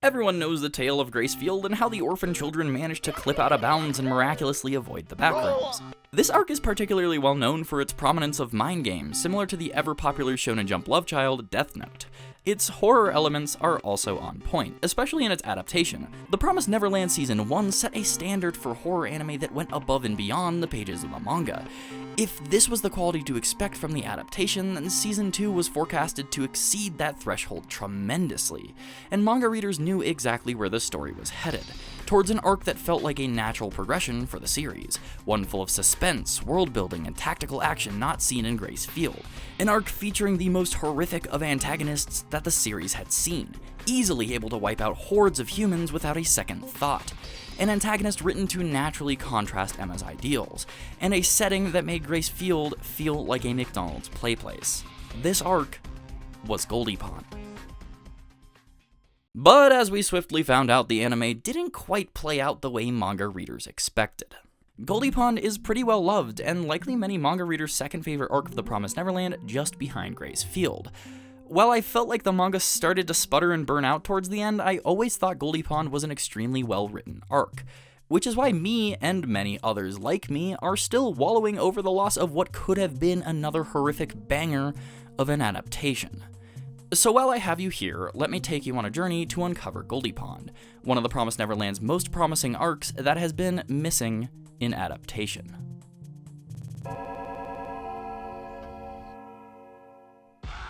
Everyone knows the tale of Gracefield and how the orphan children managed to clip out of bounds and miraculously avoid the backrooms. This arc is particularly well known for its prominence of mind games, similar to the ever-popular Shonen Jump love child, Death Note. Its horror elements are also on point, especially in its adaptation. The Promised Neverland Season 1 set a standard for horror anime that went above and beyond the pages of the manga. If this was the quality to expect from the adaptation, then Season 2 was forecasted to exceed that threshold tremendously, and manga readers knew exactly where the story was headed, towards an arc that felt like a natural progression for the series, one full of suspense, world-building, and tactical action not seen in Gracefield. An arc featuring the most horrific of antagonists that the series had seen, easily able to wipe out hordes of humans without a second thought. An antagonist written to naturally contrast Emma's ideals, and a setting that made Gracefield feel like a McDonald's playplace. This arc was Goldy Pond. But as we swiftly found out, the anime didn't quite play out the way manga readers expected. Goldy Pond is pretty well loved, and likely many manga readers' second favorite arc of The Promised Neverland, just behind Gracefield. While I felt like the manga started to sputter and burn out towards the end, I always thought Goldy Pond was an extremely well-written arc, which is why me, and many others like me, are still wallowing over the loss of what could have been another horrific banger of an adaptation. So while I have you here, let me take you on a journey to uncover Goldy Pond, one of the Promised Neverland's most promising arcs that has been missing in adaptation.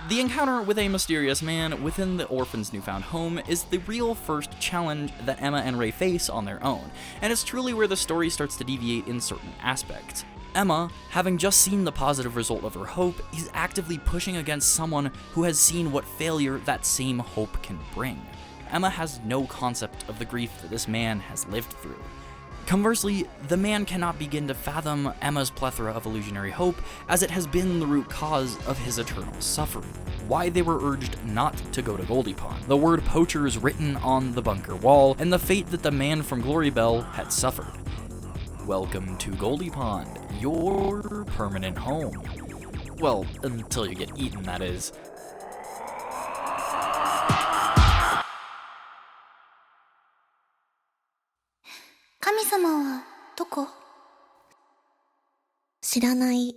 The encounter with a mysterious man within the orphan's newfound home is the real first challenge that Emma and Ray face on their own, and it's truly where the story starts to deviate in certain aspects. Emma, having just seen the positive result of her hope, is actively pushing against someone who has seen what failure that same hope can bring. Emma has no concept of the grief that this man has lived through. Conversely, the man cannot begin to fathom Emma's plethora of illusionary hope, as it has been the root cause of his eternal suffering. Why they were urged not to go to Goldy Pond, the word poachers written on the bunker wall, and the fate that the man from Glory Bell had suffered. Welcome to Goldy Pond, your permanent home. Well, until you get eaten, that is. 神様はどこ？知らない。